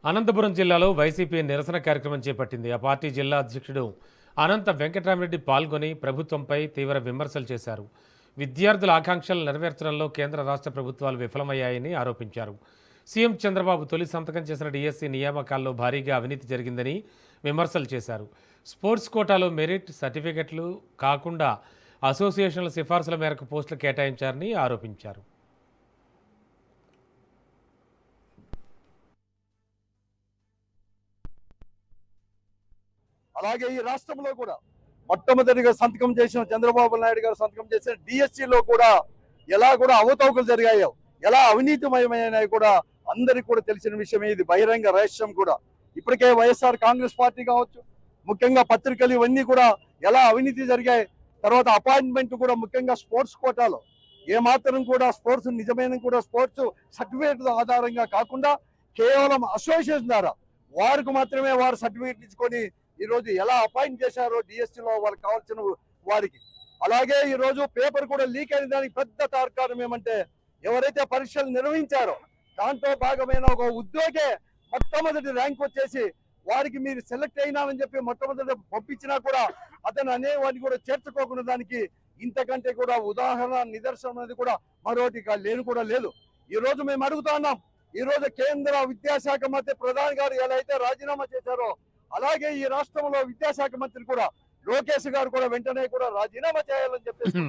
అనంతపురం జిల్లాలో వైసీపీ నిరసన కార్యక్రమం చేపట్టింది. ఆ పార్టీ జిల్లా అధ్యక్షుడు అనంత వెంకటరామరెడ్డి పాల్గొని ప్రభుత్వంపై తీవ్ర విమర్శలు చేశారు. విద్యార్థుల ఆకాంక్షలు నెరవేర్చడంలో కేంద్ర రాష్ట్ర ప్రభుత్వాలు విఫలమయ్యాయని ఆరోపించారు. సీఎం చంద్రబాబు తొలి సంతకం చేసిన డిఎస్సి నియామకాల్లో భారీగా అవినీతి జరిగిందని విమర్శలు చేశారు. స్పోర్ట్స్ కోటాలో మెరిట్ సర్టిఫికెట్లు కాకుండా అసోసియేషన్ల సిఫార్సుల మేరకు పోస్టులు కేటాయించారని ఆరోపించారు. అలాగే ఈ రాష్ట్రంలో కూడా మొట్టమొదటిగా సంతకం చేసిన చంద్రబాబు నాయుడు గారు సంతకం చేసిన డిఎస్సిలో కూడా ఎలా కూడా అవతవకలు జరిగాయో, ఎలా అవినీతిమయమైనాయో కూడా అందరికీ కూడా తెలిసిన విషయమే. ఇది బహిరంగ రహస్యం కూడా. ఇప్పటికే వైఎస్ఆర్ కాంగ్రెస్ పార్టీ కావచ్చు, ముఖ్యంగా పత్రికలు ఇవన్నీ కూడా ఎలా అవినీతి జరిగాయి. తర్వాత అపాయింట్మెంట్ కూడా ముఖ్యంగా స్పోర్ట్స్ కోటాలో ఏమాత్రం కూడా స్పోర్ట్స్ నిజమైన కూడా స్పోర్ట్స్ సర్టిఫికేట్ ఆధారంగా కాకుండా కేవలం అసోసియేషన్ ద్వారా వారికి మాత్రమే వారు సర్టిఫికేట్ ఇచ్చుకొని ఈ రోజు ఎలా అపాయింట్ చేశారో డిఎస్సిలో వాళ్ళకి కావాల్సిన వారికి. అలాగే ఈ రోజు పేపర్ కూడా లీక్ అయిన దానికి పెద్ద కారణం ఏమంటే, ఎవరైతే పరీక్షలు నిర్వహించారో దాంట్లో భాగమైన ఒక ఉద్యోగే మొట్టమొదటి ర్యాంక్ వచ్చేసి వారికి మీరు సెలెక్ట్ అయినారని చెప్పి మొట్టమొదటి పంపించినా కూడా అతను అనేవాడిని కూడా చేర్చుకోకుండా దానికి ఇంతకంటే కూడా ఉదాహరణ నిదర్శనం అనేది కూడా మరొకటి లేని కూడా లేదు. ఈ రోజు మేము అడుగుతా ఉన్నాం, ఈ రోజు కేంద్ర విద్యాశాఖ మంత్రి ప్రధాని గారు ఎలా అయితే రాజీనామా చేశారో అలాగే ఈ రాష్ట్రంలో విద్యాశాఖ మంత్రి కూడా లోకేష్ గారు కూడా వెంటనే కూడా రాజీనామా చేయాలని చెప్పేసి